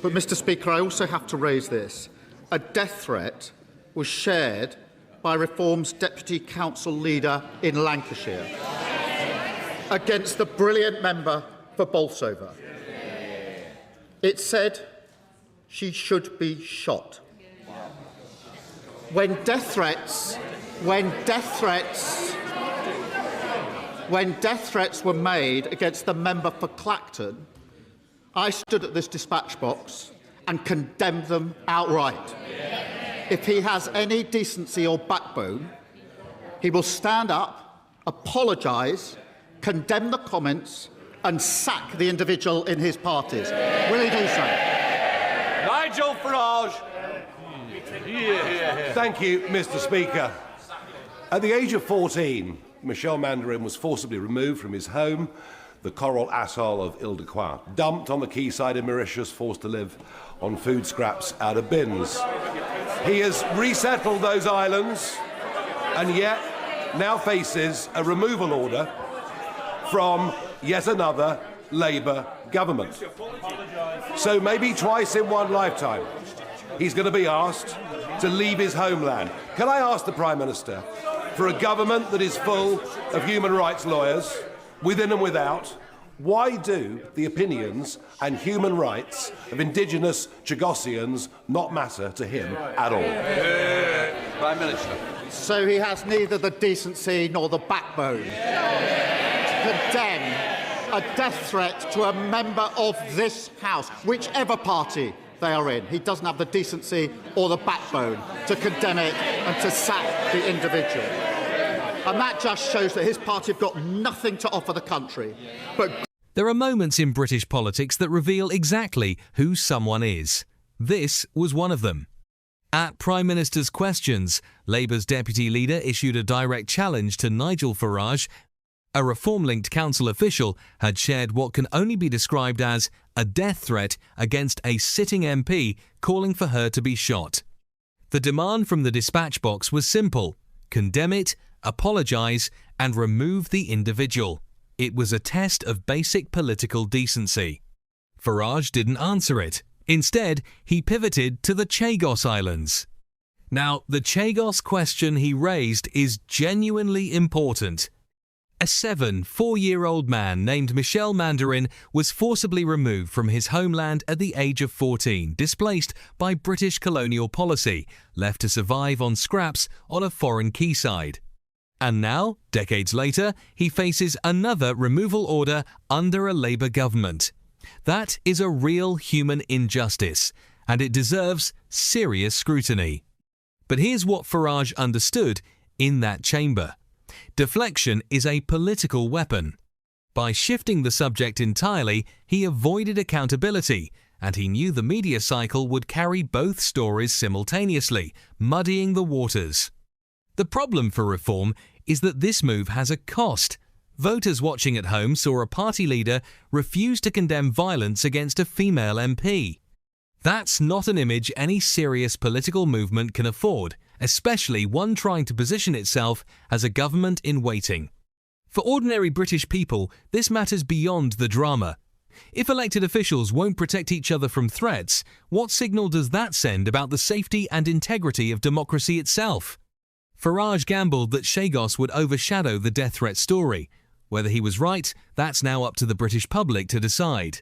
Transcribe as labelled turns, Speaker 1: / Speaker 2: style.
Speaker 1: But, Mr. Speaker, I also have to raise this. A death threat was shared by Reform's Deputy Council Leader in Lancashire against the brilliant member for Bolsover. It said she should be shot. When death threats were made against the member for Clacton, I stood at this dispatch box and condemned them outright. If he has any decency or backbone, he will stand up, apologise, condemn the comments and sack the individual in his parties. Will he do so?
Speaker 2: Nigel Farage.
Speaker 3: Thank you, Mr. Speaker. At the age of 14, Michel Mandarin was forcibly removed from his home, the coral atoll of Ile-de-Quoi, dumped on the quayside of Mauritius, forced to live on food scraps out of bins. He has resettled those islands and yet now faces a removal order from yet another Labour government. So maybe twice in one lifetime, he's going to be asked to leave his homeland. Can I ask the Prime Minister, for a government that is full of human rights lawyers, within and without, why do the opinions and human rights of indigenous Chagossians not matter to him at all?
Speaker 2: Prime Minister.
Speaker 1: So he has neither the decency nor the backbone to condemn a death threat to a member of this House, whichever party they are in. He doesn't have the decency or the backbone to condemn it and to sack the individual. And that just shows that his party have got nothing to offer the country. But
Speaker 4: there are moments in British politics that reveal exactly who someone is. This was one of them. At Prime Minister's Questions, Labour's deputy leader issued a direct challenge to Nigel Farage. A Reform-linked council official had shared what can only be described as a death threat against a sitting MP, calling for her to be shot. The demand from the dispatch box was simple: condemn it, apologise and remove the individual. It was a test of basic political decency. Farage didn't answer it. Instead, he pivoted to the Chagos Islands. Now, the Chagos question he raised is genuinely important. A 4-year-old man named Michel Mandarin was forcibly removed from his homeland at the age of 14, displaced by British colonial policy, left to survive on scraps on a foreign quayside. And now, decades later, he faces another removal order under a Labour government. That is a real human injustice, and it deserves serious scrutiny. But here's what Farage understood in that chamber. Deflection is a political weapon. By shifting the subject entirely, he avoided accountability, and he knew the media cycle would carry both stories simultaneously, muddying the waters. The problem for Reform is that this move has a cost. Voters watching at home saw a party leader refuse to condemn violence against a female MP. That's not an image any serious political movement can afford, especially one trying to position itself as a government in waiting. For ordinary British people, this matters beyond the drama. If elected officials won't protect each other from threats, what signal does that send about the safety and integrity of democracy itself? Farage gambled that Chagos would overshadow the death threat story. Whether he was right, that's now up to the British public to decide.